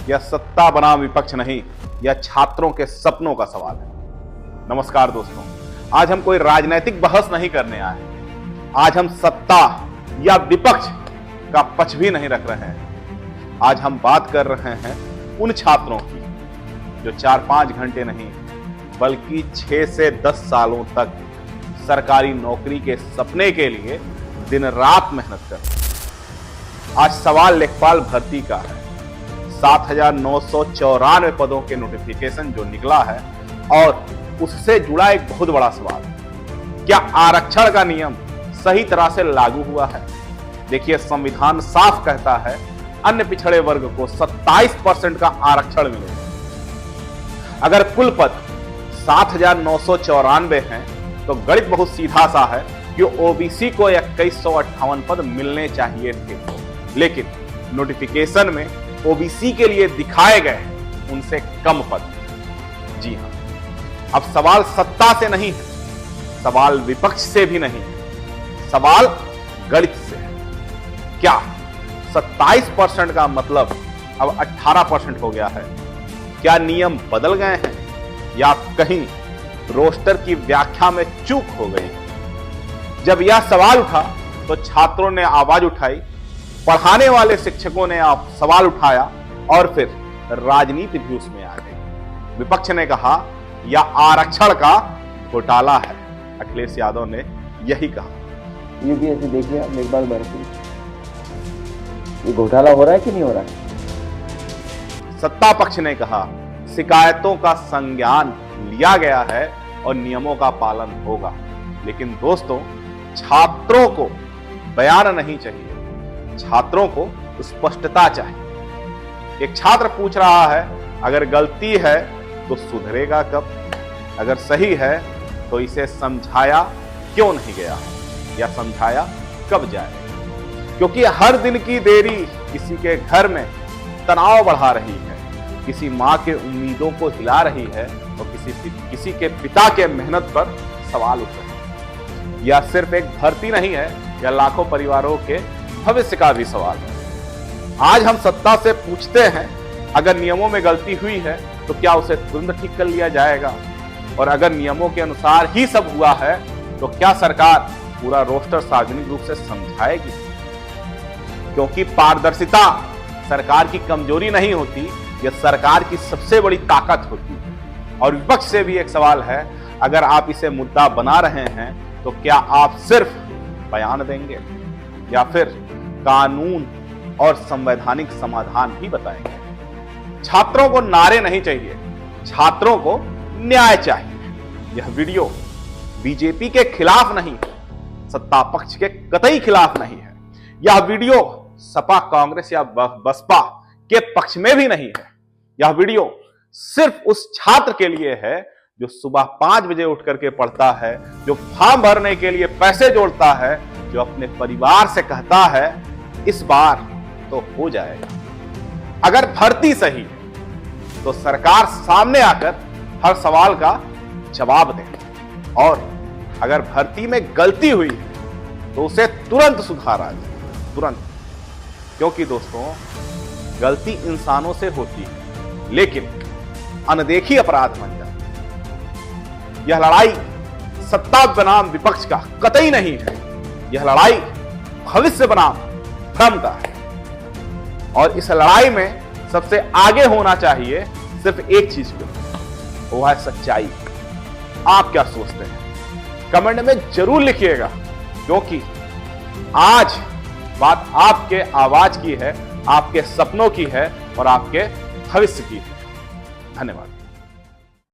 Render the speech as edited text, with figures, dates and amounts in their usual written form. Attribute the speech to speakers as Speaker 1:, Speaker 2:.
Speaker 1: यह सत्ता बनाम विपक्ष नहीं, यह छात्रों के सपनों का सवाल है। नमस्कार दोस्तों, आज हम कोई राजनीतिक बहस नहीं करने आए हैं। आज हम सत्ता या विपक्ष का पक्ष भी नहीं रख रहे हैं। आज हम बात कर रहे हैं उन छात्रों की जो 4-5 घंटे नहीं बल्कि 6 से 10 सालों तक सरकारी नौकरी के सपने के लिए दिन रात मेहनत करते। आज सवाल लेखपाल भर्ती का है। 7,994 पदों के नोटिफिकेशन जो निकला है और उससे जुड़ा एक बहुत बड़ा सवाल, क्या आरक्षण का नियम सही तरह से लागू हुआ है? देखिए, संविधान साफ कहता है अन्य पिछड़े वर्ग को 27% का आरक्षण मिलेगा। अगर कुल पद 7,994 हैं तो गणित बहुत सीधा सा है कि ओबीसी को 2158 पद मिलने चाहिए थे, लेकिन नोटिफिकेशन में ओबीसी के लिए दिखाए गए उनसे कम पद। जी हां, अब सवाल सत्ता से नहीं है, सवाल विपक्ष से भी नहीं है, सवाल गणित से है। क्या 27% का मतलब अब 18% हो गया है? क्या नियम बदल गए हैं या कहीं रोस्टर की व्याख्या में चूक हो गई? जब यह सवाल उठा तो छात्रों ने आवाज उठाई, पढ़ाने वाले शिक्षकों ने सवाल उठाया और फिर राजनीति भी उसमें आ गई। विपक्ष ने कहा यह आरक्षण का घोटाला है। अखिलेश यादव ने यही कहा।
Speaker 2: यूपीएससी देखिए आप एक बार भर्ती, ये घोटाला हो रहा है कि नहीं हो रहा है?
Speaker 1: सत्ता पक्ष ने कहा शिकायतों का संज्ञान लिया गया है और नियमों का पालन होगा। लेकिन दोस्तों, छात्रों को बयान नहीं चाहिए, छात्रों को स्पष्टता चाहिए। एक छात्र पूछ रहा है अगर गलती है तो सुधरेगा कब? अगर सही है तो इसे समझाया क्यों नहीं गया या समझाया कब जाए? क्योंकि हर दिन की देरी किसी के घर में तनाव बढ़ा रही है, किसी मां के उम्मीदों को हिला रही है और किसी के पिता के मेहनत पर सवाल उठ रहे हैं। यह सिर्फ एक भर्ती नहीं है, यह लाखों परिवारों के भविष्य का भी सवाल है। आज हम सत्ता से पूछते हैं अगर नियमों में गलती हुई है तो क्या उसे तुरंत ठीक कर लिया जाएगा? और अगर नियमों के अनुसार ही सब हुआ है तो क्या सरकार पूरा रोस्टर सार्वजनिक रूप से समझाएगी? क्योंकि पारदर्शिता सरकार की कमजोरी नहीं होती, यह सरकार की सबसे बड़ी ताकत होती है। और विपक्ष से भी एक सवाल है, अगर आप इसे मुद्दा बना रहे हैं तो क्या आप सिर्फ बयान देंगे या फिर कानून और संवैधानिक समाधान भी बताएंगे? छात्रों को नारे नहीं चाहिए, छात्रों को न्याय चाहिए। यह वीडियो बीजेपी के खिलाफ नहीं है, सत्ता पक्ष के कतई खिलाफ नहीं है। यह वीडियो सपा, कांग्रेस या बसपा के पक्ष में भी नहीं है। यह वीडियो सिर्फ उस छात्र के लिए है जो सुबह 5 बजे उठ करके पढ़ता है, जो फॉर्म भरने के लिए पैसे जोड़ता है, जो अपने परिवार से कहता है इस बार तो हो जाएगा। अगर भर्ती सही है तो सरकार सामने आकर हर सवाल का जवाब दे, और अगर भर्ती में गलती हुई है तो उसे तुरंत सुधारा जाए, तुरंत। क्योंकि दोस्तों, गलती इंसानों से होती है लेकिन अनदेखी अपराध बन जाती है। यह लड़ाई सत्ता बनाम विपक्ष का कतई नहीं है, यह लड़ाई भविष्य बनाम भ्रम का है। और इस लड़ाई में सबसे आगे होना चाहिए सिर्फ एक चीज पे, वो है सच्चाई। आप क्या सोचते हैं? कमेंट में जरूर लिखिएगा, क्योंकि आज बात आपके आवाज की है, आपके सपनों की है और आपके भविष्य की है। धन्यवाद।